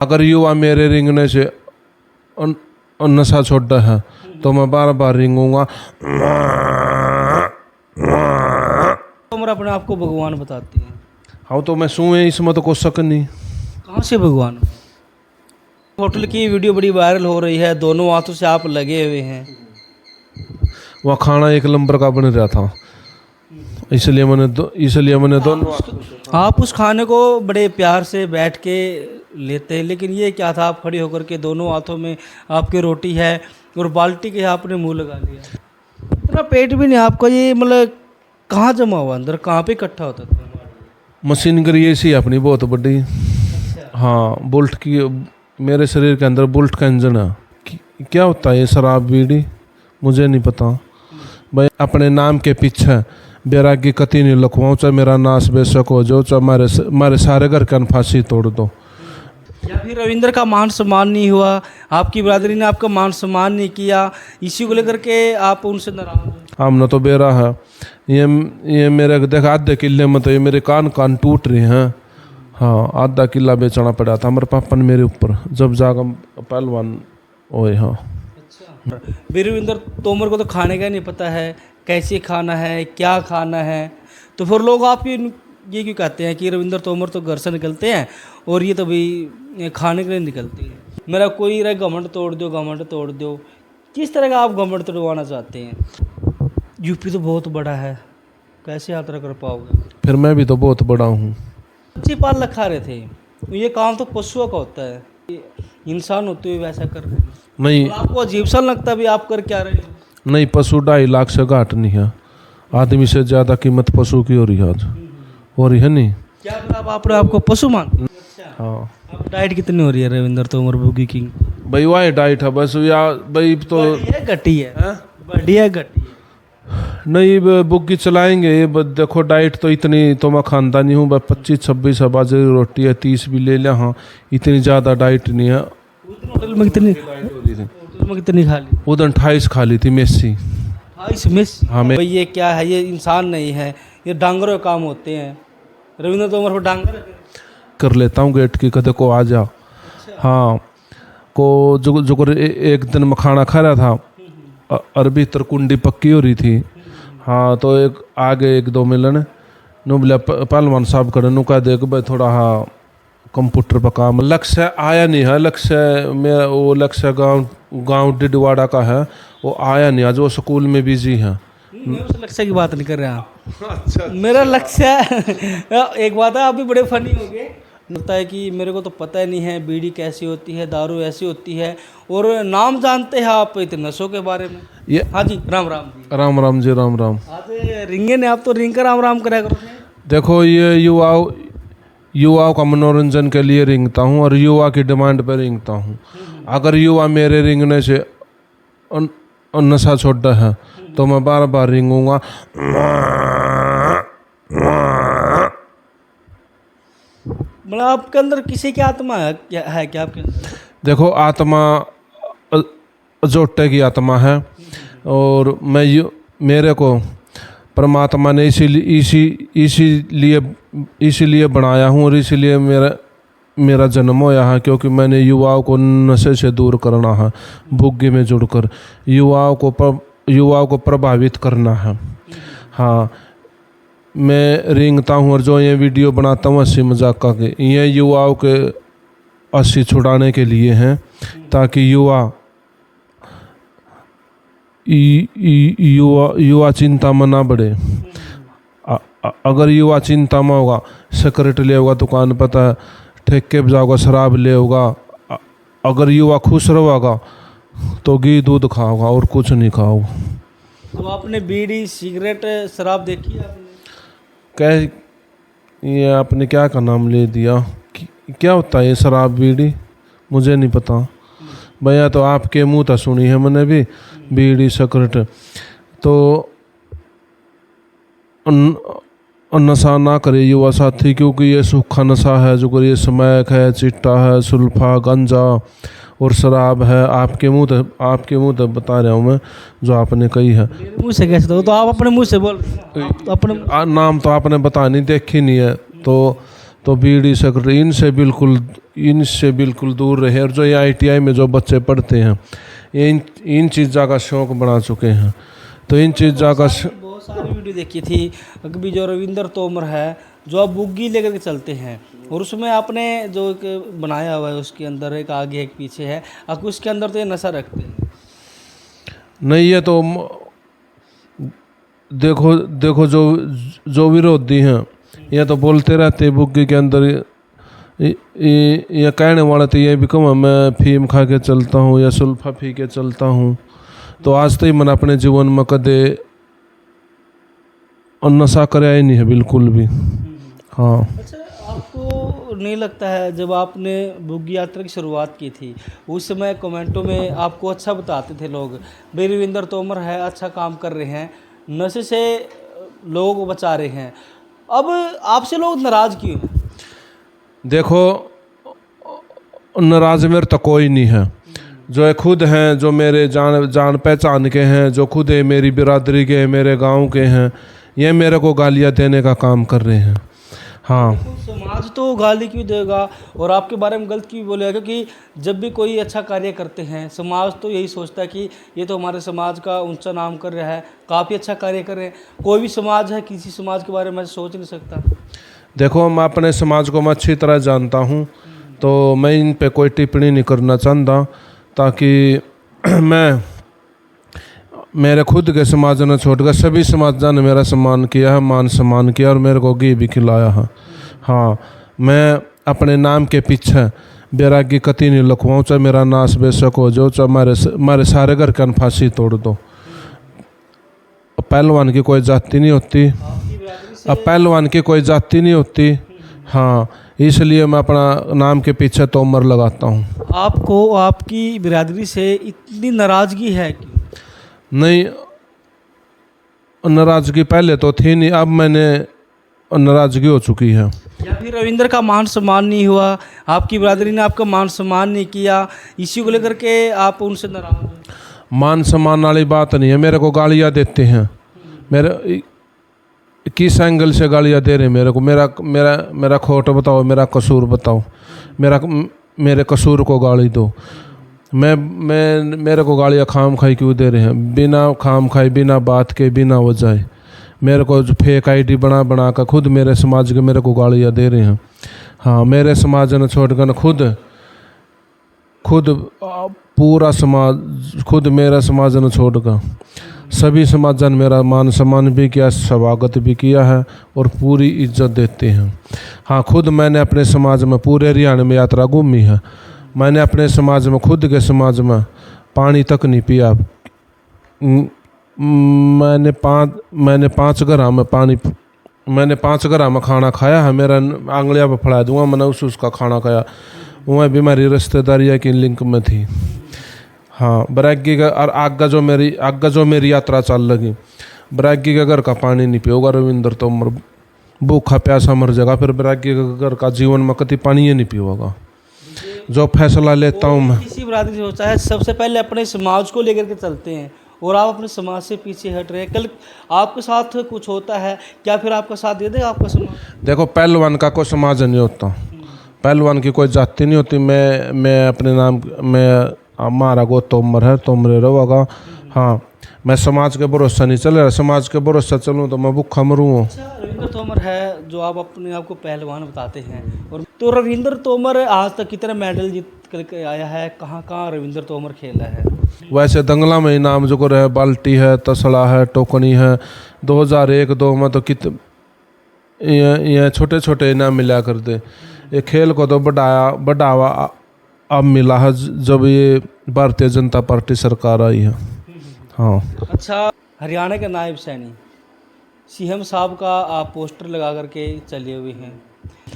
अगर युवा मेरे रिंगने से नशा छोड़ा है तो मैं बार बार रिंगूंगा। उम्र अपने आप को भगवान बताती है। हाँ तो मैं सुए इसमें तो कोई शक नहीं। कहाँ से भगवान? होटल की वीडियो बड़ी वायरल हो रही है, दोनों हाथों से आप लगे हुए हैं। वहाँ खाना एक नंबर का बन रहा था, इसलिए मैंने दोनों आप उस खाने को बड़े प्यार से बैठ के लेते हैं, लेकिन ये क्या था, आप खड़े होकर के दोनों हाथों में आपकी रोटी है और बाल्टी के आपने मुंह लगा लिया। इतना पेट भी नहीं आपका, ये मतलब कहाँ जमा हुआ अंदर, कहाँ पे इकट्ठा होता था? मशीनरी ऐसी अपनी बहुत बड़ी। हाँ बुल्ट की, मेरे शरीर के अंदर बुल्ट का इंजन है। क्या होता है ये शराब बीड़ी मुझे नहीं पता भाई। अपने नाम के पीछे बैरागी कति नहीं लखवाऊँ, चाहे मेरा नाश बेशक हो जाओ, चाहे मारे सारे घर के फांसी तोड़ दो। या फिर रविंद्र का मान सम्मान नहीं हुआ, आपकी बरादरी ने आपका मान सम्मान नहीं किया, इसी को लेकर के आप उनसे नाराज हैं? हमने तो बेरा है ये मेरे देख आधे किले में तो ये मेरे कान टूट रहे हैं। हाँ आधा किला बेचना पड़ा था हमारे पापा ने मेरे ऊपर, जब जाकर पहलवान ओए। हाँ वीरविंदर तोमर को तो खाने का नहीं पता है, कैसे खाना है, क्या खाना है, तो फिर लोग आपकी ये क्यों कहते हैं कि रविंद्र तोमर तो घर से निकलते हैं और ये तो भाई खाने के लिए निकलती है? मेरा कोई रहा घमंड तोड़ दो, घमंड तोड़ दो, किस तरह का आप घमंड तोड़वाना चाहते हैं? यूपी तो बहुत बड़ा है, कैसे यात्रा कर पाओगे? फिर मैं भी तो बहुत बड़ा हूँ। अच्छी पाल रखा रहे थे, ये काम तो पशुओं का होता है, इंसान होते हुए वैसा कर रहे हैं। नहीं तो आपको अजीब सा लगता भी आप कर क्या रहे हो? नहीं, पशु 2.5 लाख से घाट नहीं है। आदमी से ज़्यादा कीमत पशु की हो रही है आज, हो रही है नहीं? क्या मतलब आप आपको पशु मान? हाँ अब डाइट कितनी हो रही है रविंद्र तोमर बुगी की? भाई वही डाइट है बस, या भाई तो घटी है, बढ़िया घटी है। नहीं बुग्गी चलाएंगे ये देखो डाइट तो इतनी तो मैं खाता नहीं हूँ, बस 25-26 बाजरे की रोटी है, 30 भी ले लिया। हाँ इतनी ज़्यादा डाइट नहीं है। होटल में कितनी खा ली? उधर 28 खा ली थी मेसी। 28 मिस? हाँ भाई ये क्या है, ये इंसान नहीं है, ये डांगरों के काम होते हैं। रविंद्र तोमर को डांगर कर लेता हूँ गेट की, कदे को आ जा। हाँ को जो एक दिन मैं खाना खा रहा था, अरबी तरकुंडी पक्की हो रही थी। हाँ तो एक आगे 1-2 मिलन नु बोले पहलवान साहब करे नु कह दे कि भाई थोड़ा हाँ कंप्यूटर पर काम। लक्ष्य आया नहीं है, लक्ष्य मेरा वो लक्ष्य गांव डिडवाड़ा का है, वो आया नहीं आज, वो स्कूल में बिजी है। मैं उस लक्ष्य की बात नहीं कर रहा। अच्छा। मेरा लक्ष्य एक बात है, आप भी बड़े फनी हो गए। लगता है कि मेरे को तो पता ही नहीं है बीड़ी कैसी होती है, दारू ऐसी होती है, और नाम जानते हैं आप इतने नशों के बारे में। ये हाँ जी, राम राम जी। राम राम जी, राम राम। आज रिंगे ने, आप तो रिंग का राम राम करा करो। देखो ये युवाओं का मनोरंजन के लिए रिंगता हूँ और युवा की डिमांड पर रिंगता हूँ। अगर युवा मेरे रिंगने से नशा छोड़ा है तो मैं बार बार रिंगूंगा। मतलब आपके अंदर किसी की आत्मा है क्या आपके अंदर? देखो आत्मा जोटे की आत्मा है, और मेरे को परमात्मा ने इसीलिए बनाया हूँ और इसीलिए मेरा जन्म होया है, क्योंकि मैंने युवाओं को नशे से दूर करना है, बुग्गी में जुड़कर युवाओं को प्रभावित करना है। हाँ मैं रिंगता हूँ और जो ये वीडियो बनाता हूँ हंसी मजाक के, ये युवाओं के हंसी छुड़ाने के लिए हैं, ताकि युवा चिंता में ना बढ़े। अगर युवा चिंता में होगा, सिगरेट ले होगा दुकान पता, ठेके पे जाओगा शराब ले होगा। अगर युवा खुश रहेगा तो घी दूध खाओगा और कुछ नहीं खाओगा। तो आपने बीड़ी सिगरेट शराब देखी है आपने? क्या ये आपने क्या का नाम ले दिया? क्या होता है ये शराब बीड़ी मुझे नहीं पता भैया, तो आपके मुंह तक सुनी है मैंने भी बीड़ी सिगरेट। तो नशा ना करे युवा साथी, क्योंकि ये सूखा नशा है, जो ये स्मैक है, चिट्टा है, सुल्फा, गंजा और शराब है। आपके मुंह तक बता रहा हूँ मैं, जो आपने कही है। मुंह से कैसे? तो आप अपने मुंह से बोल, अपने नाम तो आपने बता नहीं, देखी नहीं है, तो तो बीड़ी सिगरेट इनसे बिल्कुल दूर रहे। और जो ये ITI में जो बच्चे पढ़ते हैं ये इन चीज़ों का शौक बना चुके हैं। तो इन चीज़ों का बहुत सारी वीडियो देखी थी अभी जो रविंद्र तोमर है जो आप बुग्गी लेकर के चलते हैं और उसमें आपने जो एक बनाया हुआ है उसके अंदर एक आगे एक पीछे है, आप उसके अंदर तो ये नशा रखते हैं। नहीं, ये तो देखो जो विरोधी हैं ये तो बोलते रहते हैं बुग्गी के अंदर ये कहने वाला तो ये भी कहूँ मैं फीम खा के चलता हूँ या सुल्फा पी के चलता हूँ। तो आज तक मैंने अपने जीवन में कदे नशा कराया ही नहीं है बिल्कुल भी। हाँ। अच्छा, आपको नहीं लगता है जब आपने बुग्गी यात्रा की शुरुआत की थी उस समय कमेंटों में आपको अच्छा बताते थे लोग, भाई रविंद्र तोमर है अच्छा काम कर रहे हैं, नशे से लोगों को बचा रहे हैं, अब आपसे लोग नाराज़ क्यों हैं? देखो, नाराज मेरे तो कोई नहीं है। जो है खुद हैं, जो मेरे जान पहचान के हैं, जो खुद है मेरी बिरादरी के हैं, मेरे गांव के हैं, ये मेरे को गालियां देने का काम कर रहे हैं। हाँ, समाज तो गाली क्यों देगा और आपके बारे में गलत क्यों बोलेगा? क्योंकि जब भी कोई अच्छा कार्य करते हैं समाज तो यही सोचता है कि ये तो हमारे समाज का ऊंचा नाम कर रहा है, काफ़ी अच्छा कार्य कर रहे हैं। कोई भी समाज है किसी समाज के बारे में सोच नहीं सकता। देखो, मैं अपने समाज को मैं अच्छी तरह जानता हूँ, तो मैं इन पे कोई टिप्पणी नहीं करना चाहता, ताकि मेरे खुद के समाज ने छोड़कर सभी समाजों ने मेरा सम्मान किया है, मान सम्मान किया और मेरे को घी भी खिलाया है। हाँ, मैं अपने नाम के पीछे बैरागी कति नहीं लिखवाऊँ, चाहे मेरा नाश बेशक हो जाओ, चाहे मारे सारे घर का फांसी तोड़ दो। पहलवान की कोई जाति नहीं होती, अब पहलवान की कोई जाति नहीं होती। हाँ, इसलिए मैं अपना नाम के पीछे तोमर लगाता हूँ। आपको आपकी बिरादरी से इतनी नाराज़गी है कि? नहीं, नाराज़गी पहले तो थी नहीं, अब मैंने नाराज़गी हो चुकी है। या फिर रविंद्र का मान सम्मान नहीं हुआ, आपकी बिरादरी ने आपका मान सम्मान नहीं किया, इसी को लेकर के आप उनसे नाराज़ हैं? मान सम्मान वाली बात नहीं है, मेरे को गालियाँ देते हैं। मेरे किस एंगल से गालियाँ दे रहे हैं मेरे को? मेरा खोट बताओ, मेरा कसूर बताओ, मेरे कसूर को गाली दो। मेरे को गालियाँ खाम खाई क्यों दे रहे हैं? बिना खाम खाई, बिना बात के, बिना वजह मेरे को फेक ID बना कर खुद मेरे समाज के मेरे को गालियाँ दे रहे हैं। हाँ, मेरे समाज ने छोड़कर न खुद पूरा समाज, खुद मेरा समाज ने छोड़कर सभी समाज ने मेरा मान सम्मान भी किया, स्वागत भी किया है और पूरी इज्जत देते हैं। हाँ, खुद मैंने अपने समाज में पूरे हरियाणा में यात्रा घूमी है। मैंने अपने समाज में, खुद के समाज में पानी तक नहीं पिया। मैंने 5 ग्राम में पानी, मैंने 5 ग्राम में खाना खाया है। मेरा आंगलियाँ पर फड़ा दूंगा, मैंने उसका खाना खाया। वह भी मेरी रिश्तेदारियाँ की लिंक में थी। हाँ, बैरागी का और आगे जो मेरी यात्रा चल लगी, बैरागी के घर का पानी नहीं पियोगा रविंद्र तोमर, भूखा प्यासा मर जाएगा। फिर बैरागी के घर का जीवन में कभी पानी ही नहीं पियोगा। जो फैसला लेता हूँ मैं, किसी बिरादरी से होता है सबसे पहले अपने समाज को लेकर के चलते हैं और आप अपने समाज से पीछे हट रहे हैं। कल आपके साथ कुछ होता है, क्या फिर आपका साथ दे देगा आपका समाज? देखो, पहलवान का कोई समाज नहीं होता, पहलवान की कोई जाति नहीं होती। मैं अपने नाम में, हमारा गो तोमर है, तोमरे रहेगा। हाँ, मैं समाज के भरोसा नहीं चल रहा, समाज के भरोसा चलूँ तो मैं भूखा मरूँ। अच्छा, रविंद्र तोमर है जो आप अपने आप को पहलवान बताते हैं, और तो रविंद्र तोमर आज तक कितने मेडल जीत करके आया है? कहाँ कहाँ रविंद्र तोमर खेला है? वैसे दंगला में इनाम जो है, बाल्टी है, तसला है, टोकनी है। 2001-2 में तो ये छोटे छोटे इनाम मिला करते। ये खेल को तो बढ़ावा अब मिला है जब ये भारतीय जनता पार्टी सरकार आई है। हाँ। अच्छा, हरियाणा के नायब सैनी CM साहब का आप पोस्टर लगा करके चले हुए हैं।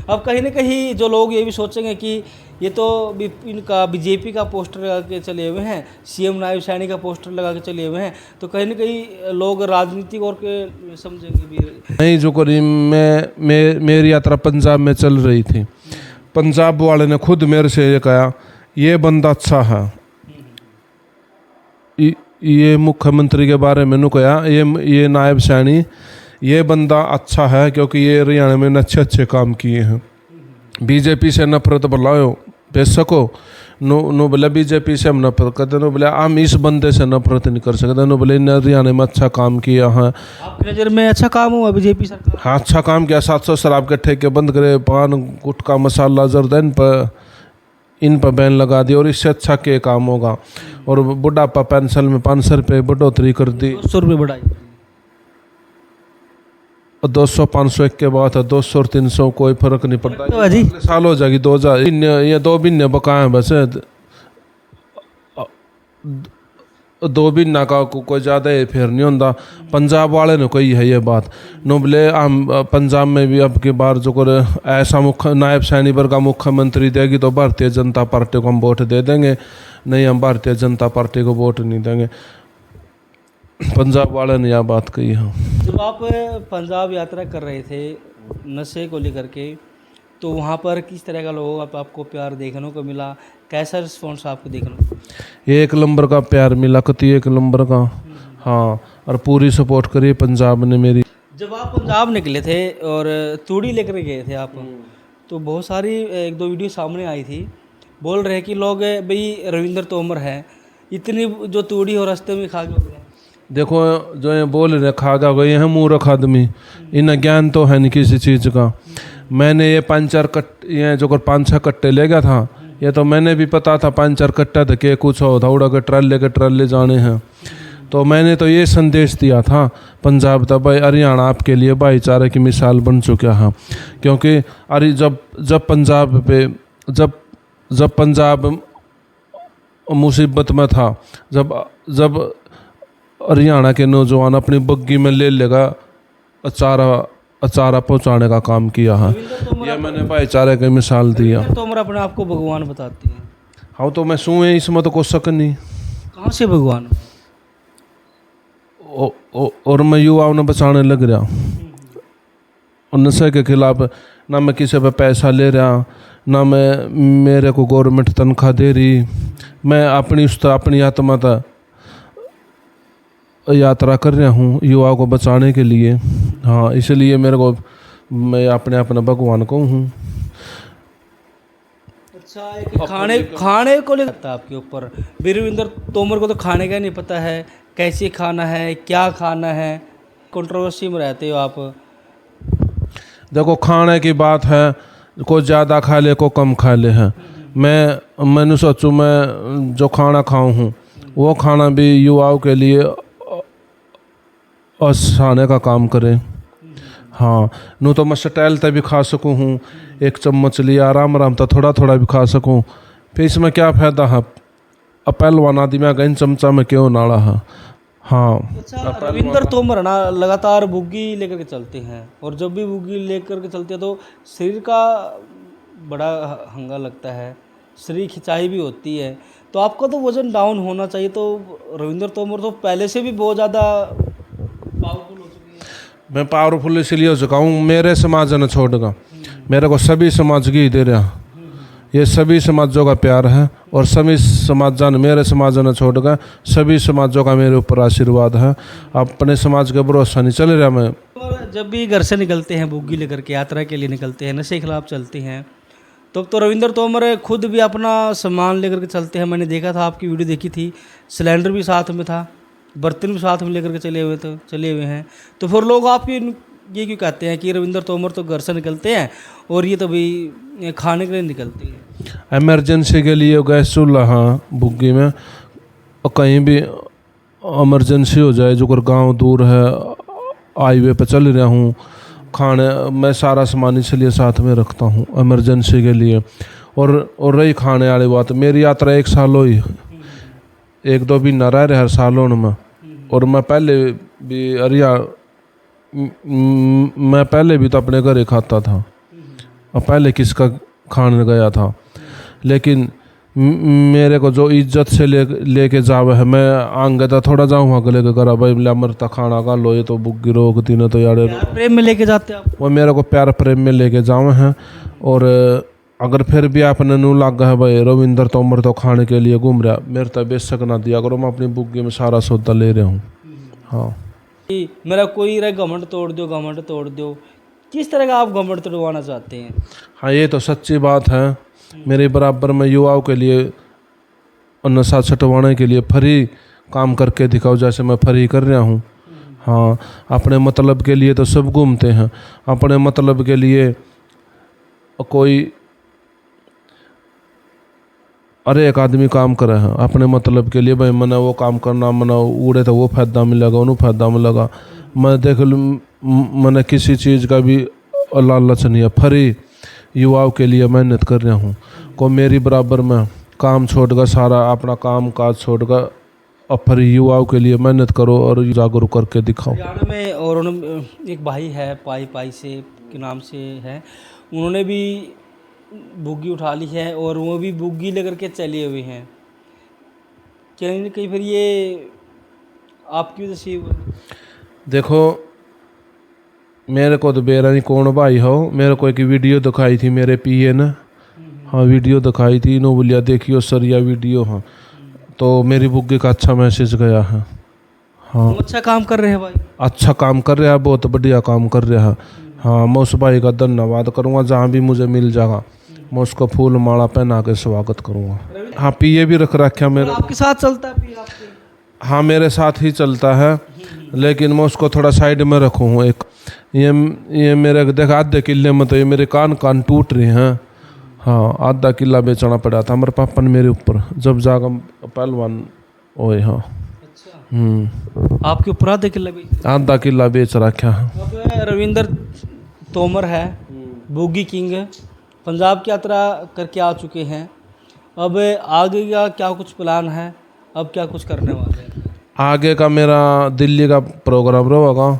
अब कहीं ना कहीं जो लोग ये भी सोचेंगे कि ये तो इनका BJP का पोस्टर लगा के चले हुए हैं, CM नायब सैनी का पोस्टर लगा के चले हुए हैं, तो कहीं ना कहीं लोग राजनीतिक और के समझेंगे भी नहीं। जो करी मेरी यात्रा पंजाब में चल रही थी, पंजाब वाले ने खुद मेरे से ये कहा, ये बंदा अच्छा है। ये मुख्यमंत्री के बारे में कहा, ये नायब सैनी, ये बंदा अच्छा है क्योंकि ये हरियाणा में अच्छे काम किए हैं। बीजेपी से नफरत बुलाओ बेशको नो नो बोले बीजेपी से हम नफरत करते, नो बोले हम इस बंदे से नफरत नहीं कर सकते, नो बोले इन्हें हरियाणा में अच्छा काम किया है। आपकी नज़र में अच्छा काम हुआ बीजेपी सरकार? हाँ अच्छा काम किया, 700 शराब के ठेके बंद करे, पान गुटखा मसाला जर्दा इन पर बैन लगा दिया, और इससे अच्छा क्या काम होगा। और बुढ़ापा पेंशन में 500 रुपये बढ़ोतरी कर दी, 200 रुपये बढ़ाई। और 200 500 एक के बाद है, 200 और 300 कोई फर्क नहीं पड़ता। तो अजी अगले साल हो जाएगी 2000, ये 2 महीने बकाए हैं बस, 2 महीना का कोई ज़्यादा फेर नहीं होता। पंजाब वाले ने कोई है ये बात, नो बोले हम पंजाब में भी अब की बार जो कर ऐसा नायब सैनी वर्ग का मुख्यमंत्री देगी तो भारतीय जनता पार्टी को हम वोट दे देंगे, नहीं हम भारतीय जनता पार्टी को वोट नहीं देंगे। पंजाब वाले ने यह बात कही है। जब आप पंजाब यात्रा कर रहे थे नशे को लेकर के, तो वहाँ पर किस तरह का लोगों का आपको प्यार देखने को मिला? कैसा रिस्पॉन्स आपको देखने को? 1 नंबर का प्यार मिला, कति 1 नंबर का। हाँ, और पूरी सपोर्ट करी पंजाब ने मेरी। जब आप पंजाब निकले थे और तूड़ी लेकर गए थे आप, तो बहुत सारी 1-2 वीडियो सामने आई थी, बोल रहे कि लोग भाई रविंद्र तोमर है, इतनी जो तूड़ी और रास्ते में खा गए। देखो जो ये बोल रहे खा गा गए हैं मूर्ख आदमी, इन्हें ज्ञान तो है नहीं किसी चीज़ का। मैंने ये 5-4 ये जो 5-6 कट्टे ले गया था, ये तो मैंने भी पता था 5-4 कट्टा था कि कुछ हो दौड़ा के ट्रले जाने हैं। तो मैंने तो ये संदेश दिया था पंजाब तक, भाई हरियाणा आपके लिए भाईचारे की मिसाल बन चुका है। क्योंकि अरे जब पंजाब पे जब पंजाब मुसीबत में था, जब हरियाणा के नौजवान अपनी बग्गी में ले लेगा अचारा पहुंचाने का काम किया है। ये मैंने भाईचारे की मिसाल दिया। तोमर अपने आप को भगवान बताती हैं। हाँ तो मैं सुए इसमें तो कोई शक नहीं। कहाँ से भगवान? और मैं युवाओं ने बचाने लग रहा, और नशे के खिलाफ ना मैं किसी पे पैसा ले रहा, ना मैं मेरे को गवर्नमेंट तनख्वाह दे रही, मैं अपनी आत्मा तक यात्रा कर रहा हूँ युवाओं को बचाने के लिए। हाँ इसलिए मैं अपने भगवान को हूँ। अच्छा, एक खाने को लेकर आपके ऊपर वीरविंदर तोमर को तो खाने का नहीं पता है, कैसे खाना है, क्या खाना है, कंट्रोवर्सी में रहते हो आप। देखो खाने की बात है, को ज़्यादा खा ले को कम खा ले है। मैंने सोचूं मैं जो खाना खाऊं हूँ वो खाना भी युवाओं के लिए आसाने का काम करे। हाँ नू तो मैं स्टाइल तक भी खा सकूँ हूँ, 1 चम्मच लिया आराम तो थोड़ा भी खा सकूँ, फिर इसमें क्या फ़ायदा है? पहलवान आदमी गन चमचा में क्यों नाड़ा है। हाँ अच्छा, रविंदर तोमर ना लगातार बुग्गी लेकर के चलते हैं, और जब भी बुग्गी लेकर के चलते हैं तो शरीर का बड़ा हंगा लगता है, शरीर खिंचाई भी होती है, तो आपका तो वज़न डाउन होना चाहिए। तो रविंदर तोमर तो पहले से भी बहुत ज़्यादा पावरफुल हो चुकी है। मैं पावरफुल इसलिए हो चुका हूँ, मेरे समाज ने छोड़गा, मेरे को सभी समाज की दे रहा, ये सभी समाजों का प्यार है, और सभी समाजों ने मेरे समाज ने छोड़गा, सभी समाजों का मेरे ऊपर आशीर्वाद है। अपने समाज के भरोसा नहीं चल रहा मैं। जब भी घर से निकलते हैं बुग्गी लेकर के यात्रा के लिए निकलते हैं, नशे के खिलाफ चलते हैं, तो रविंदर तोमर खुद भी अपना सामान लेकर के चलते हैं। मैंने देखा था, आपकी वीडियो देखी थी, सिलेंडर भी साथ में था, बर्तन भी साथ में लेकर के चले हुए हैं। तो फिर लोग आपकी ये क्यों कहते हैं कि रविंदर तोमर तो घर से निकलते हैं और ये तो भाई खाने के लिए निकलते हैं? इमरजेंसी के लिए गैस चूल्हा हाँ बुग्गी में, और कहीं भी इमरजेंसी हो जाए, जो गांव दूर है, हाईवे पे चल रहा हूँ, खाने मैं सारा सामान इसलिए साथ में रखता हूँ इमरजेंसी के लिए। और रही खाने वाली बात, मेरी यात्रा 1 साल हुई, 1-2 भी न रह रहे हर सालों में। और मैं पहले भी तो अपने घर ही खाता था, और पहले किसका खाने गया था, लेकिन मेरे को जो इज्जत से लेके जावे है, मैं आगे तो थोड़ा जाऊँ अगले के घर, भाई मरता खाना का लो, ये तो बुग्गी रोक दी ना, तो यार प्रेम में लेके जाते हैं आप? वो मेरे को प्यार प्रेम में लेके जावे हैं। और अगर फिर भी आपने नू लगा है भाई रविंदर तोमर तो खाने के लिए घूम रहा, मेरे तो बेशक ना दिया करो, मैं अपनी बुग्गी में सारा सौदा ले रहा हूँ। हाँ मेरा कोई रहा घमंड तोड़ दो, किस तरह का आप गवर्नमेंट तुड़वाना चाहते हैं? हाँ, ये तो सच्ची बात है। मेरे बराबर में युवाओं के लिए और नशा छुटवाने के लिए फ्री काम करके दिखाओ, जैसे मैं फ्री कर रहा हूँ। हाँ, अपने मतलब के लिए तो सब घूमते हैं, अपने मतलब के लिए कोई अरे एक आदमी काम करे है अपने मतलब के लिए, भाई मैंने वो काम करना, मैंने उड़े तो वो फायदा मिलेगा, उन्हें फायदा मिलेगा। मैं देख लूँ, मैंने किसी चीज़ का भी लालच नहीं है, फ्री युवाओं के लिए मेहनत कर रहा हूँ। को मेरी बराबर में काम छोड़कर, सारा अपना काम काज छोड़कर और फ्री युवाओं के लिए मेहनत करो और जागरूक करके दिखाओ। हरियाणा में और उन्होंने एक भाई है पाई पाई से के नाम से है, उन्होंने भी बुग्गी उठा ली है और वो भी बुग्गी लेकर के चले हुए हैं। कहीं ना कहीं फिर ये आपकी वजह से ही हुआ। देखो, मेरे को तो बेरा नहीं कौन भाई हो, मेरे को एक वीडियो दिखाई थी मेरे पीए ने। हाँ, वीडियो दिखाई थी, इन्हों बोलिया देखियो सर यह वीडियो। हाँ, तो मेरी बुग्गी का अच्छा मैसेज गया है। हाँ, तुम अच्छा काम कर रहे हैं भाई। अच्छा काम कर रहा है, बहुत बढ़िया काम कर रहा है। हाँ, मैं उस भाई का धन्यवाद करूँगा, जहाँ भी मुझे मिल जाएगा मैं उसको फूल माला पहना के स्वागत करूँगा। हाँ, पीए भी रख रखा मेरे। आपके साथ चलता है पीए आपके? हाँ, मेरे साथ ही चलता है, लेकिन मैं उसको थोड़ा साइड में रखूँ हूँ। एक ये मेरे देखा आधे किले में तो ये मेरे कान टूट रहे हैं। हाँ, आधा किला बेचना पड़ा था मेरे पापा ने मेरे ऊपर, जब जाकर पहलवान ओए। हाँ, आपके ऊपर आधे किला भी? आधा किला बेच रखा है। अब रविंदर तोमर है, बुग्गी किंग, पंजाब की यात्रा करके आ चुके हैं। अब आगे का क्या कुछ प्लान है, अब क्या कुछ करने वाले हैं? आगे का मेरा दिल्ली का प्रोग्राम रहेगा।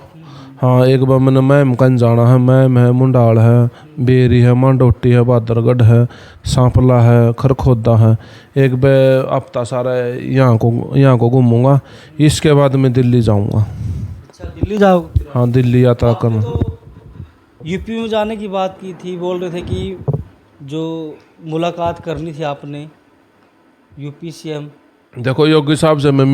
हाँ, एक बार मैंने मैम कन जाना है, मैम है, मुंडाल है, बेरी है, मांडोटी है, बहादुरगढ़ है, सांपला है, खरखोदा है। एक बार हफ्ता सारा यहाँ को घूमूंगा, इसके बाद मैं दिल्ली जाऊँगा। अच्छा, दिल्ली जाओगे? हाँ, दिल्ली यात्रा करना। तो यूपी में जाने की बात की थी, बोल रहे थे कि जो मुलाकात करनी थी आपने यूपी सीएम। देखो, योगी साहब से मैं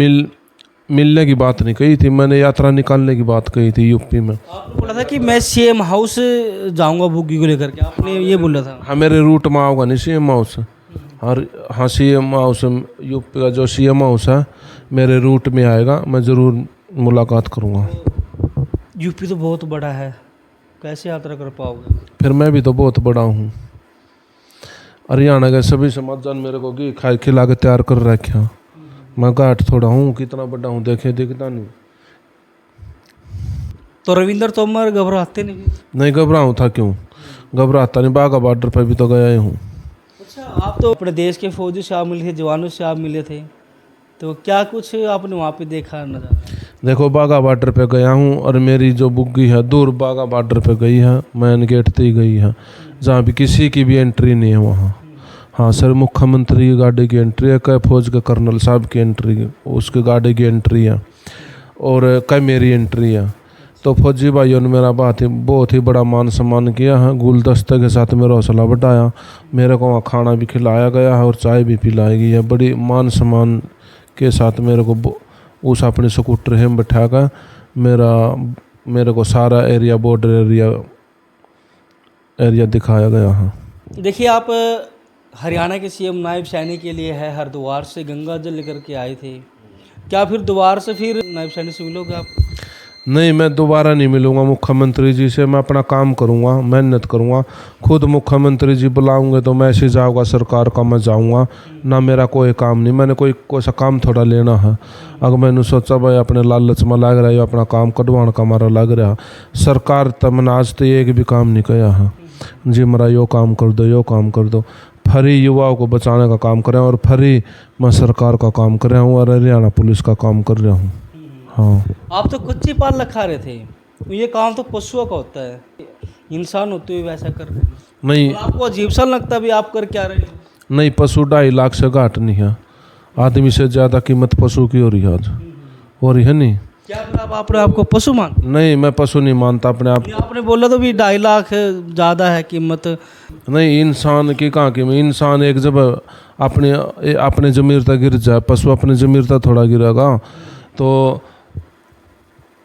मिलने की बात नहीं कही थी, मैंने यात्रा निकालने की बात कही थी यूपी में। आपने बोला था कि मैं सीएम हाउस जाऊंगा बुग्गी को लेकर के, आपने ये बोला था। हाँ, मेरे रूट में आओगा नहीं सीएम हाउस। हाँ, सीएम हाउस यूपी का जो सीएम हाउस है मेरे रूट में आएगा, मैं ज़रूर मुलाकात करूँगा। यूपी तो बहुत बड़ा है, कैसे यात्रा कर पाओगे? फिर मैं भी तो बहुत बड़ा हूँ। हरियाणा के सभी समाजजन मेरे को घी खा खिला के तैयार कर रखे। मैं घाट थोड़ा हूँ, कितना बड़ा हूँ देखे, दिखता नहीं। तो रविंदर तोमर घबराते नहीं? घबराऊँ था, क्यों घबराता नहीं, बाघा बॉर्डर पर भी तो गया ही हूँ। अच्छा, आप तो अपने देश के फौजी से आप मिले थे, जवानों से आप मिले थे, तो क्या कुछ आपने वहाँ पे देखा नज़ारा? देखो, बाघा बॉर्डर पे गया हूँ और मेरी जो बुग्गी है दूर बाघा बॉर्डर पे गई है, मैन गेट तक गई है, जहाँ भी किसी की भी एंट्री नहीं है वहाँ। हाँ सर, मुख्यमंत्री की गाड़ी की एंट्री है, कई फौज के कर्नल साहब की एंट्री, उसकी गाड़ी की एंट्री है, और कई मेरी एंट्री है। तो फौजी भाइयों ने मेरा बहुत ही बड़ा मान सम्मान किया है, गुलदस्ते के साथ मेरा हौसला बढ़ाया, मेरे को वहाँ खाना भी खिलाया गया है और चाय भी पिलाई गई है। बड़ी मान सम्मान के साथ मेरे को उस अपने स्कूटर में बैठा कर मेरे को सारा एरिया, बॉर्डर एरिया दिखाया गया है। देखिए, आप हरियाणा के सीएम नायब सैनी के लिए है, हरिद्वार से गंगा जल लेकर के आए थे, क्या फिर दोबारा से फिर नायब सैनी से मिलोगे आप? नहीं, मैं दोबारा नहीं मिलूंगा मुख्यमंत्री जी से। मैं अपना काम करूंगा, मेहनत करूंगा, खुद मुख्यमंत्री जी बुलाऊंगे तो मैं ऐसे जाऊँगा, सरकार का मैं जाऊंगा ना, मेरा कोई काम नहीं, मैंने कोई सा काम थोड़ा लेना है। अगर मैंने सोचा भाई अपने लालच में लग रहा है, अपना काम कटवाने का हमारा लग रहा, सरकार तब मैंने आज तो एक भी काम नहीं किया है जी, मेरा यो काम कर दो, यो काम कर दो। फ्री युवाओं को बचाने का काम कर रहा हूँ और फ्री मैं सरकार का काम कर रहा हूँ और हरियाणा पुलिस का काम कर रहा हूँ। हाँ, आप तो कच्ची पाल लखा रहे थे, ये काम तो पशुओं का होता है, इंसान होते हुए वैसा कर रहे हैं। नहीं, आपको अजीब सा लगता भी आप कर क्या रहे हो? नहीं, पशु 2.5 लाख से घाट नहीं है, आदमी से ज़्यादा कीमत पशु की हो रही है आज, हो रही है नहीं। क्या आप अपने आपको पशु मान? नहीं, मैं पशु नहीं मानता अपने आप। आपने बोला तो भी 2.5 लाख ज़्यादा है कीमत। नहीं, इंसान की कहाँ कीमत, इंसान एक जब अपने ज़मीर तक गिर जाए, पशु अपने ज़मीर तक थोड़ा गिरेगा।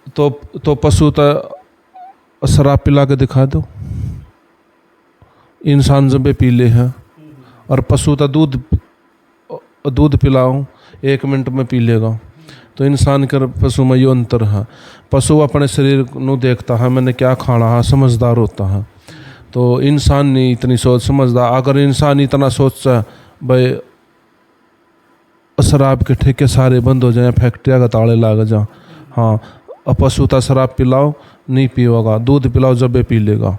तो पशु तो शराब पिला के दिखा दो, इंसान जब पी ले हैं, और पशु तो दूध पिलाओ 1 मिनट में पी लेगा। तो इंसान के पशु में ये अंतर है। पशु अपने शरीर ਨੂੰ देखता है, मैंने क्या खाना है, समझदार होता है। तो इंसान नहीं इतनी सोच समझदार। अगर इंसान इतना सोचता भाई शराब के ठेके सारे बंद हो जाए, फैक्ट्रिया का ताले लाग जा, हाँ, अब पशु तो शराब पिलाओ नहीं पिएगा, दूध पिलाओ जब पी लेगा।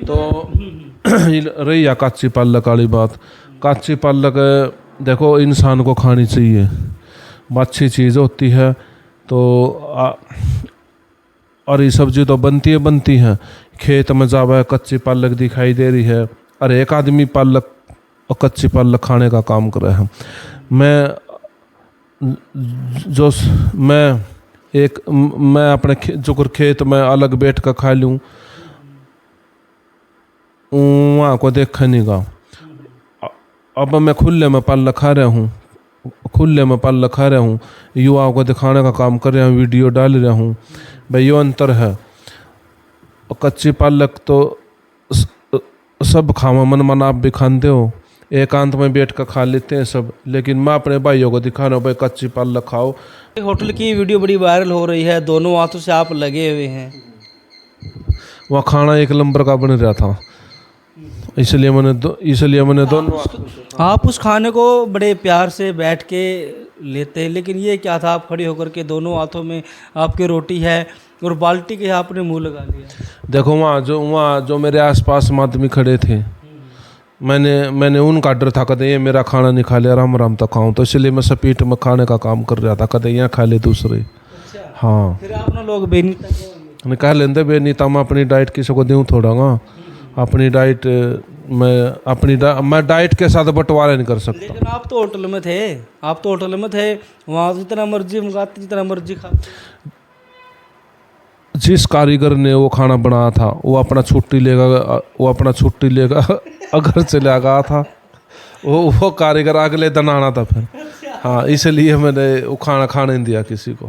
तो रही है कच्ची पालक वाली बात। कच्ची पालक देखो इंसान को खानी चाहिए, अच्छी चीज़ होती है। तो और ये सब्जी तो बनती है। खेत में जावा कच्ची पालक दिखाई दे रही है, और एक आदमी पालक और कच्ची पालक खाने का काम कर रहा है। मैं अपने जो खेत में अलग बैठ कर खा लूँ, वहाँ को देखा नहीं गा। अब मैं खुले में पालक खा रहा हूँ, युवाओं को दिखाने का काम कर रहा हूँ, वीडियो डाल रहा हूँ। भाई ये अंतर है। और कच्ची पालक तो सब खावा मन आप भी खाते हो, एकांत में बैठ कर खा लेते हैं सब, लेकिन मैं अपने भाइयों को दिखा रहा हूँ भाई कच्ची पालक खाओ। होटल की वीडियो बड़ी वायरल हो रही है, दोनों हाथों से आप लगे हुए हैं। वहाँ खाना 1 नंबर का बन रहा था, इसलिए मैंने दोनों। आप उस खाने को बड़े प्यार से बैठ के लेते हैं, लेकिन ये क्या था, आप खड़े होकर के दोनों हाथों में आपके रोटी है और बाल्टी के आपने मुंह लगा लिया। देखो वहाँ जो मेरे आसपास आदमी खड़े थे, मैंने उनका डर था कदे ये मेरा खाना नहीं खा लिया, आराम तक खाऊं, तो इसलिए मैं स्पीड में खाने का काम कर रहा था, कदे यहाँ खा ले दूसरे। हाँ, फिर आप ना लोग बेनीता कह लेंदे बेनीता मैं अपनी डाइट किसी को दूँ थोड़ा ना, अपनी डाइट मैं डाइट के साथ बंटवारा नहीं कर सकता। लेकिन आप तो होटल में थे, वहाँ जितना मर्जी मंगाते, जितना मर्जी खाते। जिस कारीगर ने वो खाना बनाया था वो अपना छुट्टी लेगा अगर चला गया था, वो कारीगर अगले दिन आना था फिर। हाँ, इसलिए मैंने वो खाना खाने नहीं दिया किसी को।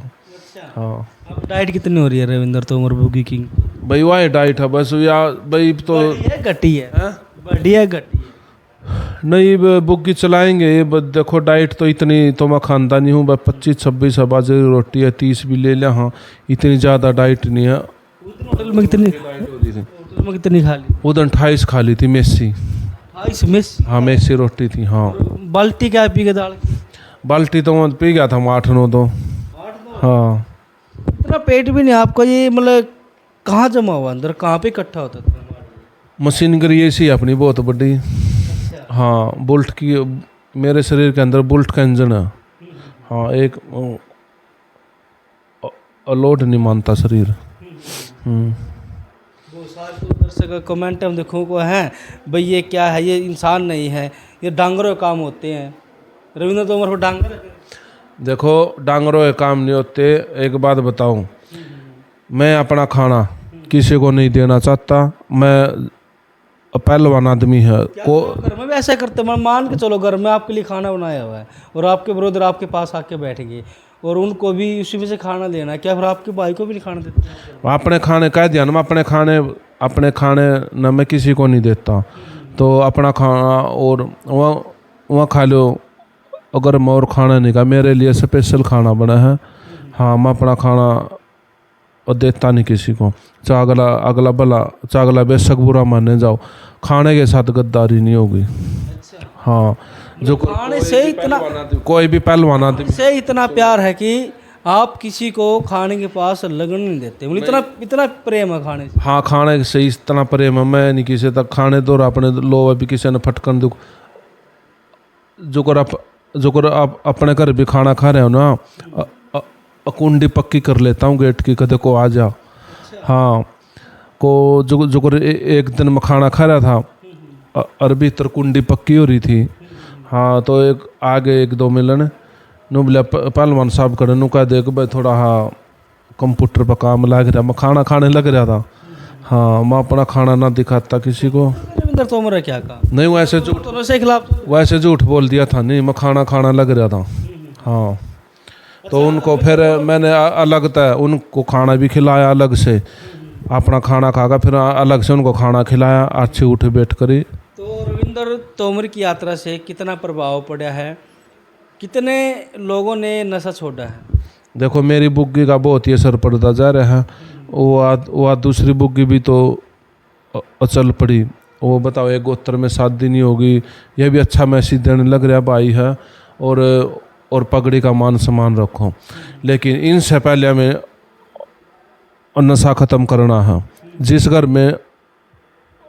हाँ, अब डाइट कितनी हो रही है रविंद्र तोमर बुगी की? भाई वही डाइट है बस, या भाई तो घटी है, बढ़िया घटी नहीं बुग्गी चलाएंगे। देखो डाइट तो इतनी तो मैं खाता नहीं हूँ, बस 25-26 बाजरे की रोटी है, 30 भी ले लिया। हाँ, इतनी ज़्यादा डाइट नहीं है। होटल में कितनी खा ली? उधर 28 खा ली थी मेसी। हाँ, मेसी रोटी थी। हाँ, बाल्टी क्या पी के दाल की? बाल्टी तो मैं पी गया था 8-9 तो। हाँ, इतना पेट भी नहीं आपका, ये मतलब कहाँ जमा हुआ अंदर, कहाँ पे इकट्ठा होता था? मशीनरी ऐसी अपनी बहुत बड़ी। हाँ, बुल्ट की मेरे शरीर के अंदर बुल्ट का इंजन है। हाँ, एक लोड नहीं मानता शरीर। बहुत सारे दर्शक का कमेंट हम देखो को है, भाई ये क्या है, ये इंसान नहीं है, ये डांगरों के काम होते हैं। रविंद्र तोमर को डांगर, देखो डांगरों के काम नहीं होते। एक बात बताऊं, मैं अपना खाना किसी को नहीं देना चाहता। मैं पहलवान आदमी है को घर में भी ऐसा करते, मान के चलो घर में आपके लिए खाना बनाया हुआ है और आपके ब्रदर आपके पास आके बैठ गए और उनको भी उसी में से खाना देना है, क्या फिर आपके भाई को भी नहीं खाना देते? अपने खाने कह दिया ना, मैं अपने खाने न मैं किसी को नहीं देता। तो अपना खाना और वहाँ खा लो। अगर मैं और खाना नहीं का, मेरे लिए स्पेशल खाना बना है। हाँ, मैं अपना खाना और देता नहीं किसी को, चाहे अगला भला, चाहे अगला बेशक बुरा माने जाओ, खाने के साथ गद्दारी नहीं होगी। हाँ, जो खाने से इतना कोई भी पहलवान आदमी से इतना प्यार है कि आप किसी को खाने के पास लगन नहीं देते, इतना प्रेम है खाने से। हाँ, खाने से इतना प्रेम है, मैं नहीं किसी तक खाने दो अपने लो अभी किसी ने फटकन दो। जो कर आप अपने घर भी खाना खा रहे हो ना, कुंडी पक्की कर लेता हूँ गेट की, कदे को आ जा। हाँ, को जो कर एक दिन मैं खाना खा रहा था और भीतर कुंडी पक्की हो रही थी। हाँ, तो एक आगे 1-2 मिलन नु बोले पहलवान साहब करे नु कह दे भाई थोड़ा हाँ कंप्यूटर पर काम लग रहा, मैं खाना खाने लग रहा था। हाँ, मैं अपना खाना ना दिखाता किसी को। रविंद्र तोमर क्या कहा? नहीं, वैसे झूठ बोल दिया था, नहीं मैं खाना लग रहा था। हाँ, तो उनको फिर मैंने अलग था, उनको खाना भी खिलाया अलग से, अपना खाना खाकर फिर अलग से उनको खाना खिलाया, अच्छी उठ बैठ करी। तो रविंद्र तोमर की यात्रा से कितना प्रभाव पड़ा है, कितने लोगों ने नशा छोड़ा है? देखो मेरी बुग्गी का बहुत ही असर पड़ता जा रहा है। वो दूसरी बुग्गी भी तो अचल पड़ी। वो बताओ एक गोत्र में शादी नहीं होगी, यह भी अच्छा मैसेज देने लग रहा भाई है। और पगड़ी का मान सम्मान रखो, लेकिन इनसे पहले हमें नशा ख़त्म करना है। जिस घर में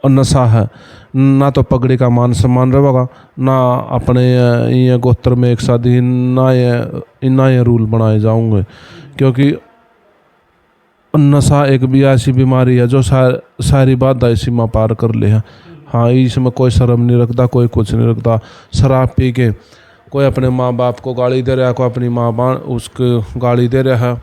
नशा है ना तो पगड़ी का मान सम्मान रहेगा, ना अपने ये गोत्र में एक शादी, ना ये रूल बनाए जाऊंगे। क्योंकि नशा एक भी ऐसी बीमारी है जो सारी बाधा सीमा पार कर ले है। हाँ, इसमें कोई शर्म नहीं रखता, कोई कुछ नहीं रखता। शराब पी के कोई अपने माँ बाप को गाली दे रहा है, कोई अपनी माँ बाप उसको गाली दे रहा है,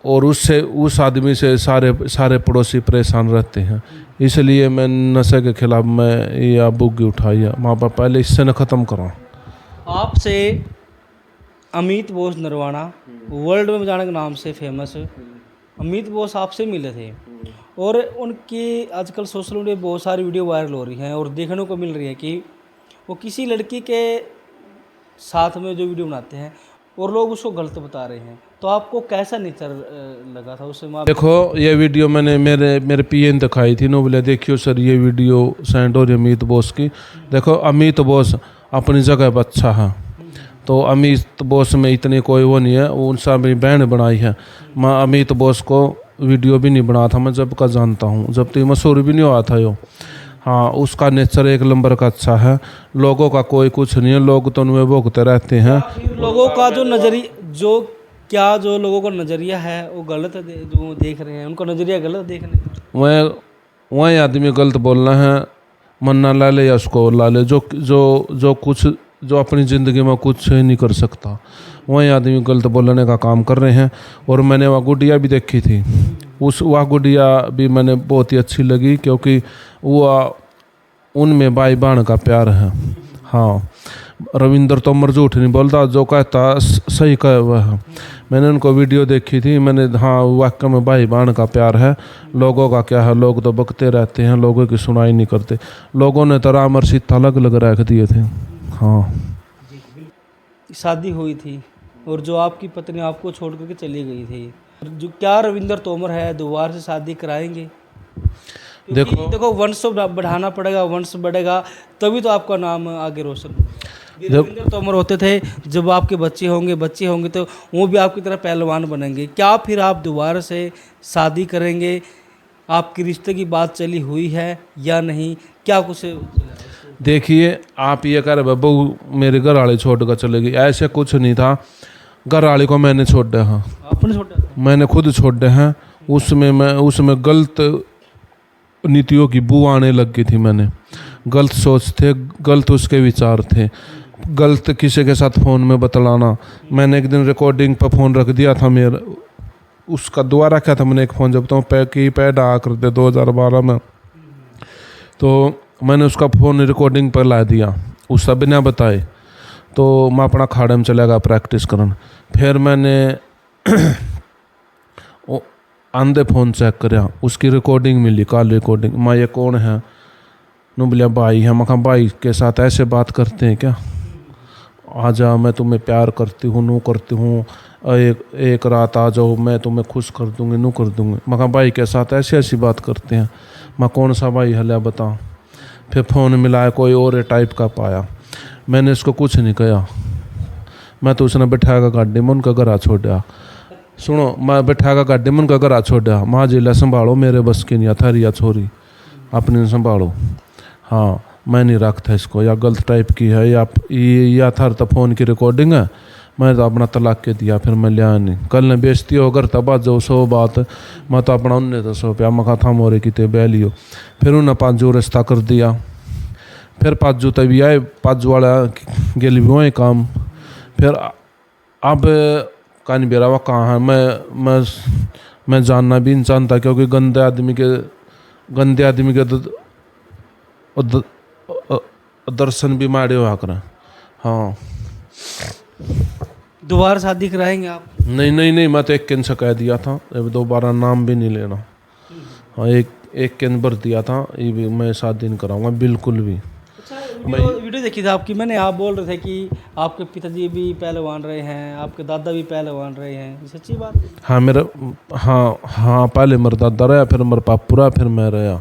और उससे उस आदमी से सारे पड़ोसी परेशान रहते हैं। इसलिए मैं नशे के खिलाफ मैं ये बुग्गी उठाई है। माँ बाप पहले इससे न ख़त्म करो। आपसे अमित बोस नरवाना वर्ल्ड में जाने के नाम से फेमस अमित बोस आपसे मिले थे, और उनकी आजकल सोशल मीडिया बहुत सारी वीडियो वायरल हो रही हैं और देखने को मिल रही है कि वो किसी लड़की के साथ में जो वीडियो बनाते हैं और लोग उसको गलत बता रहे हैं। तो आपको कैसा नेचर लगा था उससे? देखो ये वीडियो मैंने मेरे पीए ने दिखाई थी। नो बोले देखियो सर ये वीडियो सेंड हो रही अमित बोस की। देखो अमित बोस अपनी जगह अच्छा है, तो अमित बोस में इतनी कोई वो नहीं है। उनसे मेरी बहन बनाई है। मैं अमित बोस को वीडियो भी नहीं बना था, मैं जब का जानता हूँ, जब तो मशहूर भी नहीं हुआ था यो। हाँ, उसका नेचर एक नंबर का अच्छा है। लोगों का कोई कुछ नहीं है, लोग तो उनमें भोगते रहते हैं। लोगों का जो नज़रिया जो लोगों का नज़रिया है वो गलत है, जो देख रहे हैं उनका नज़रिया गलत देख रहे हैं। वह आदमी गलत बोलना है, मन्ना ला ले या उसको ला ले, जो अपनी ज़िंदगी में कुछ नहीं कर सकता, वही आदमी गलत बोलने का काम कर रहे हैं। और मैंने वह गुड़िया भी देखी थी, वह गुड़िया भी मैंने बहुत ही अच्छी लगी, क्योंकि वह उनमें भाई बहन का प्यार है। हाँ, रविंद्र तोमर झूठ नहीं बोलता, जो कहता सही कहे वह है। मैंने उनको वीडियो देखी थी, मैंने हाँ वाकई में भाई बहन का प्यार है। लोगों का क्या है, लोग तो बकते रहते हैं, लोगों की सुनाई नहीं करते। लोगों ने तो राम और सीता अलग अलग रख दिए थे। हाँ, शादी हुई थी और जो आपकी पत्नी आपको छोड़ करके चली गई थी, जो क्या रविंद्र तोमर है दोबारा से शादी कराएंगे? देखो वंश तो बढ़ाना पड़ेगा, वंश बढ़ेगा तभी तो आपका नाम आगे रोशन। रविंद्र तोमर होते थे, जब आपके बच्चे होंगे तो वो भी आपकी तरह पहलवान बनेंगे। क्या फिर आप दोबारा से शादी करेंगे? आपकी रिश्ते की बात चली हुई है या नहीं? क्या कुछ? देखिए आप ये कह रहे बहू मेरे घर वाले छोड़ कर चलेगी, ऐसे कुछ नहीं था। घर वाले को मैंने छोड़ दिया। हाँ, आपने छोड़ा? मैंने खुद छोड़ दिया है। उसमें गलत नीतियों की बू आने लग गई थी। मैंने गलत सोच थे, गलत उसके विचार थे, गलत किसी के साथ फ़ोन में बतलाना। मैंने एक दिन रिकॉर्डिंग पर फ़ोन रख दिया था मेरा, उसका दोबारा क्या था, मैंने एक फ़ोन जब तो पैड आ करते 2012 में, तो मैंने उसका फ़ोन रिकॉर्डिंग पर ला दिया, उस सब बिना बताए। तो मैं अपना खाड़े में चला गया प्रैक्टिस करने। फिर मैंने आंधे फ़ोन चेक कराया, उसकी रिकॉर्डिंग मिली, कॉल रिकॉर्डिंग। मैं ये कौन है? नु बोलिया भाई है। मैं कहा भाई के साथ ऐसे बात करते हैं क्या? आ जा, मैं तुम्हें प्यार करती हूँ, नू करती हूँ, एक रात आ जाओ, मैं तुम्हें खुश कर दूँगी, नू कर दूँगी। मैं कहा भाई के साथ ऐसी बात करते हैं? मैं कौन सा भाई हल्या बता। फिर फ़ोन मिलाया, कोई और टाइप का पाया। मैंने इसको कुछ नहीं कहा, मैं तो उसने बैठा का गाड़ी में उनका घर छोड़ा। सुनो, मैं बैठा का गाड़ी में उनका घर छोड़ा। माँ जिला संभालो, मेरे बस की नहीं था, रिया छोरी अपनी संभालो। हाँ, मैं नहीं रखता इसको, या गलत टाइप की है या था तो फ़ोन की रिकॉर्डिंग है। मैं तो अपना तलाक के दिया, फिर मैं लिया नहीं। कल ने बेचती हो घर तब जो 100 बात, मैं तो अपना 1900 रुपया मखा था मोरे किते बह लियो। फिर उन्हें 5 रिश्ता कर दिया। फिर 5 तभी आए, 5 वाला गेल भी वही काम। फिर अब कहानी बेरा हुआ कहाँ है, मैं जानना भी नहीं चाहता, क्योंकि गंदे आदमी के दर्शन भी मारे हुआ करें। हाँ, दोबारा शादी कराएंगे आप? नहीं, मैं तो एक किन से कह दिया था, अब दोबारा नाम भी नहीं लेना। हाँ, एक केन भर दिया था, ये भी मैं 7 दिन कराऊंगा बिल्कुल भी। अच्छा, वीडियो देखी थी आपकी मैंने, आप बोल रहे थे कि आपके पिताजी भी पहलवान रहे हैं, आपके दादा भी पहलवान रहे हैं, ये सच्ची बात है? हाँ मेरा, हाँ पहले मेरा दादा रहा, फिर मेरा पापू रहा, फिर मैं रहा।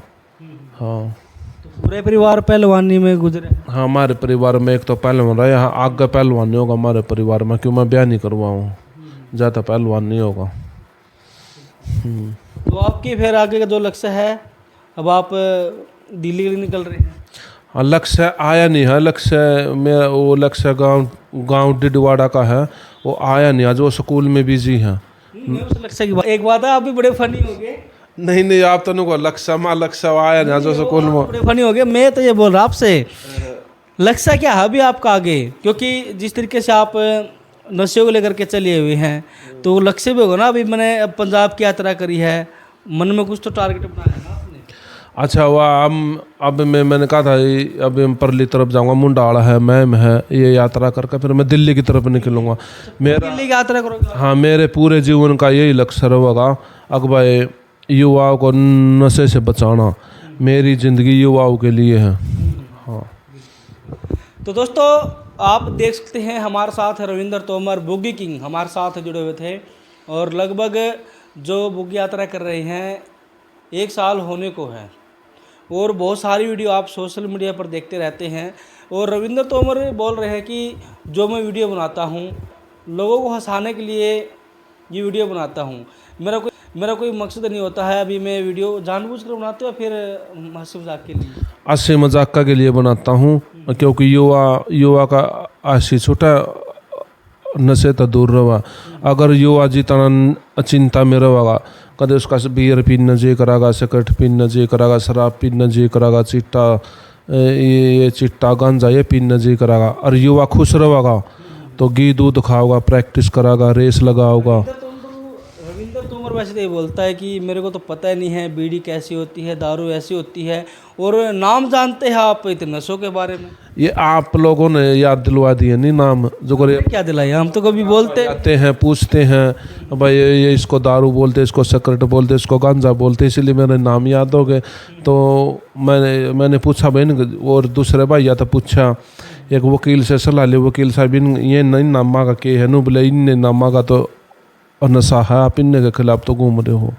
हाँ तो पूरे परिवार पहलवानी में गुजरे? हाँ, हमारे परिवार में एक तो पहलवान रहा। यहाँ आगे पहलवान नहीं होगा हमारे परिवार में, क्यों मैं ब्याह नहीं करवाऊँ, ज़्यादा पहलवान नहीं होगा। तो आपकी फिर आगे का जो लक्ष्य है, अब आप दिल्ली के लिए निकल रहे हैं? हाँ, लक्ष्य आया नहीं है, लक्ष्य मेरा वो लक्ष्य गांव डिडवाड़ा का है, वो आया नहीं, आज वो स्कूल में बिजी है। मैं उस लक्ष्य की बात, एक बात है आप भी बड़े फनी हो गए। नहीं आप तो नहीं, लक्ष्य आया नहीं, आज वो स्कूल में। बड़े फनी हो गए, मैं तो ये बोल रहा आपसे लक्ष्य क्या है अभी आपका आगे, क्योंकि जिस तरीके से आप नशे को लेकर के चले हुए हैं तो लक्ष्य भी होगा ना। अभी मैंने पंजाब की यात्रा करी है, मन में कुछ तो टारगेट बनाया है ना आपने? अच्छा, वह अब मैंने कहा था अभी हम परली तरफ जाऊंगा, मुंडाला है, मैम है, ये यात्रा करके फिर मैं दिल्ली की तरफ निकलूंगा। मेरा दिल्ली की यात्रा करोगे? हाँ, मेरे पूरे जीवन का यही लक्ष्य होगा अकबाई, युवाओं को नशे से बचाना। मेरी ज़िंदगी युवाओं के लिए है। हाँ, तो दोस्तों आप देख सकते हैं हमारे साथ रविंद्र तोमर बुगी किंग हमारे साथ जुड़े हुए थे, और लगभग जो बुगी यात्रा कर रहे हैं 1 साल होने को है, और बहुत सारी वीडियो आप सोशल मीडिया पर देखते रहते हैं। और रविंद्र तोमर बोल रहे हैं कि जो मैं वीडियो बनाता हूँ लोगों को हंसाने के लिए ये वीडियो बनाता हूँ, मेरा कोई मकसद नहीं होता है। अभी मैं वीडियो जानबूझकर बनाते हो फिर हंसी मजाक के लिए? हंसी मजाक के लिए बनाता हूँ, क्योंकि युवा का आशी छूटा, नशे तो दूर रहा। अगर युवा जितना चिंता में रहेगा, कदे उसका बियर पीना जी करागा, सिगरेट पीना जी करागा, शराब पीना जी करागा, ये चिट्टा गांजा ये पीना जी करागा। और युवा खुश रहेगा तो घी दूध खाओगा, प्रैक्टिस करागा, रेस लगाओगा। रविंद्र तोमर वैसे तो ये बोलता है कि मेरे को तो पता ही नहीं है बीड़ी कैसी होती है, दारू ऐसी होती है, और नाम जानते हैं आप इतने नशों के बारे में। ये आप लोगों ने याद दिलवा दिए नहीं नाम, जो करे क्या दिलाया, हम तो कभी बोलते आते हैं, पूछते हैं भाई ये इसको दारू बोलते, इसको सिगरेट बोलते, इसको गांजा बोलते, इसलिए मेरे नाम याद हो गए। तो मैंने पूछा बहन, और दूसरे भाई या तो पूछा, एक वकील से सलाह ली, वकील साहब ये नहीं नाम मांगा के है, नु बोले इनने नाम मांगा तो और नशा है, आप इनने के खिलाफ तो घूम रहे हो।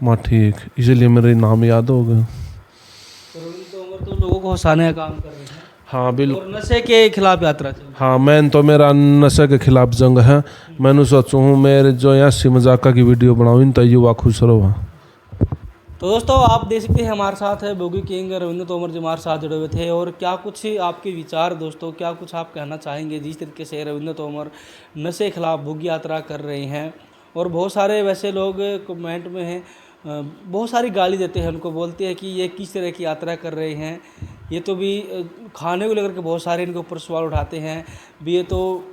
माँ ठीक, इसलिए मेरे नाम याद हो गए। रविंद्र तोमर तो लोगों को हंसाने का काम कर रहे हैं। हाँ बिल्कुल। और नशे के खिलाफ यात्रा चल रही है। हाँ, मैं तो मेरा नशे के खिलाफ जंग है। मैंने सोचूँ हूँ मेरे जो यहाँ हंसी मजाक की वीडियो बनाऊँ, इन तो युवा खुश रहो। तो दोस्तों आप देख सकते हैं हमारे साथ है बुगी किंग रविंद्र तोमर जी हमारे साथ जुड़े हुए थे। और क्या कुछ आपके विचार दोस्तों, क्या कुछ आप कहना चाहेंगे जिस तरीके से रविंद्र तोमर नशे के खिलाफ बुगी यात्रा कर रहे हैं? और बहुत सारे वैसे लोग कमेंट में हैं, बहुत सारी गाली देते हैं उनको, बोलते हैं कि ये किस तरह की यात्रा कर रहे हैं, ये तो भी खाने को लेकर के बहुत सारे इनके ऊपर सवाल उठाते हैं भी, ये तो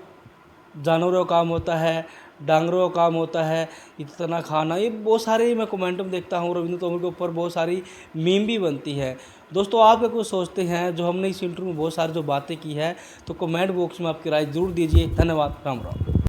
जानवरों का काम होता है, डांगरों का काम होता है, इतना खाना, ये बहुत सारे मैं कमेंट में देखता हूँ। रविंद्र तोमर के ऊपर बहुत सारी मीम भी बनती है। दोस्तों आप क्या कुछ सोचते हैं, जो हमने इस इंटरव्यू में बहुत सारी जो बातें की है, तो कमेंट बॉक्स में आपकी राय जरूर दीजिए। धन्यवाद, राम राम।